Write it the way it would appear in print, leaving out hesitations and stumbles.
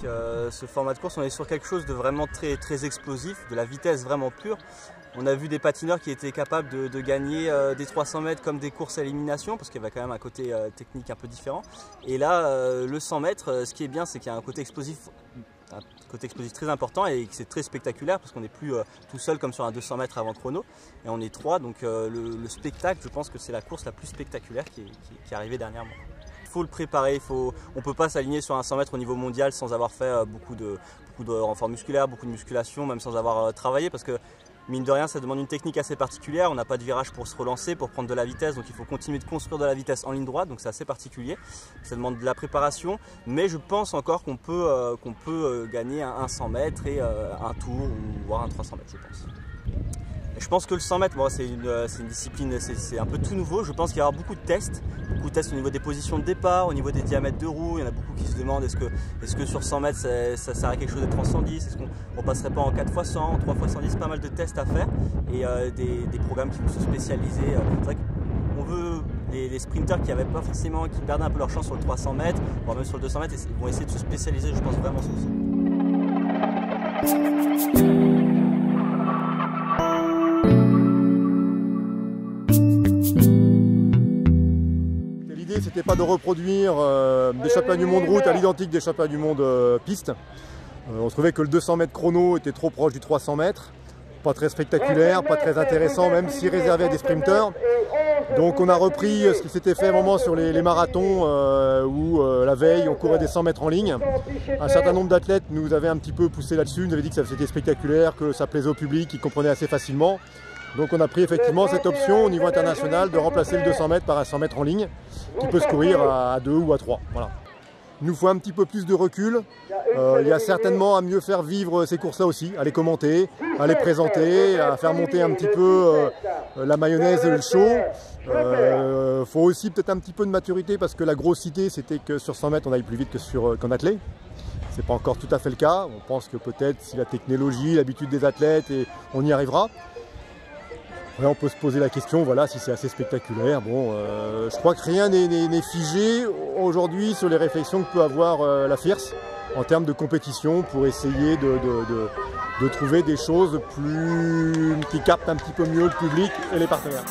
ce format de course, on est sur quelque chose de vraiment très explosif, de la vitesse vraiment pure. On a vu des patineurs qui étaient capables de gagner des 300 mètres comme des courses à élimination, parce qu'il y avait quand même un côté technique un peu différent. Et là, le 100 mètres, ce qui est bien, c'est qu'il y a un côté explosif très important et que c'est très spectaculaire, parce qu'on n'est plus tout seul comme sur un 200 mètres avant chrono, et on est 3, donc le spectacle, je pense que c'est la course la plus spectaculaire qui est arrivée dernièrement. Il faut le préparer, on ne peut pas s'aligner sur un 100 mètres au niveau mondial sans avoir fait beaucoup de renforts musculaires, beaucoup de musculation, même sans avoir travaillé, parce que mine de rien, ça demande une technique assez particulière. On n'a pas de virage pour se relancer, pour prendre de la vitesse, donc il faut continuer de construire de la vitesse en ligne droite, donc c'est assez particulier. Ça demande de la préparation, mais je pense encore qu'on peut gagner un 100 mètres et un tour, ou voire un 300 mètres, je pense. Je pense que le 100 mètres, bon, c'est une discipline, c'est un peu tout nouveau. Je pense qu'il y aura beaucoup de tests au niveau des positions de départ, au niveau des diamètres de roues. Il y en a beaucoup qui se demandent est-ce que sur 100 mètres ça sert à quelque chose d'être en 110, est-ce qu'on passerait pas en 4x100, en 3x110, pas mal de tests à faire et des programmes qui vont se spécialiser. C'est vrai qu'on veut les sprinters qui perdaient un peu leur chance sur le 300 mètres, voire même sur le 200 mètres, ils vont essayer de se spécialiser, je pense, vraiment sur ça. L'idée, c'était pas de reproduire des championnats du monde route à l'identique des championnats du monde piste. On trouvait que le 200 mètres chrono était trop proche du 300 mètres, pas très spectaculaire, pas très intéressant, même si réservé à des sprinters. Donc on a repris ce qui s'était fait à un moment sur les marathons où la veille on courait des 100 mètres en ligne. Un certain nombre d'athlètes nous avaient un petit peu poussé là-dessus, nous avaient dit que c'était spectaculaire, que ça plaisait au public, qu'ils comprenaient assez facilement. Donc on a pris effectivement cette option au niveau international de remplacer le 200 mètres par un 100 mètres en ligne qui peut se courir à 2 ou à 3. Voilà. Il nous faut un petit peu plus de recul. Il y a certainement à mieux faire vivre ces courses-là aussi, à les commenter, à les présenter, à faire monter un petit peu la mayonnaise et le show. Faut aussi peut-être un petit peu de maturité parce que la grosse idée c'était que sur 100 mètres on aille plus vite qu'en athlète. C'est pas encore tout à fait le cas. On pense que peut-être si la technologie, l'habitude des athlètes, et on y arrivera. Après, on peut se poser la question, voilà, si c'est assez spectaculaire. Bon, je crois que rien n'est figé aujourd'hui sur les réflexions que peut avoir la FIRS en termes de compétition pour essayer de trouver des choses qui captent un petit peu mieux le public et les partenaires.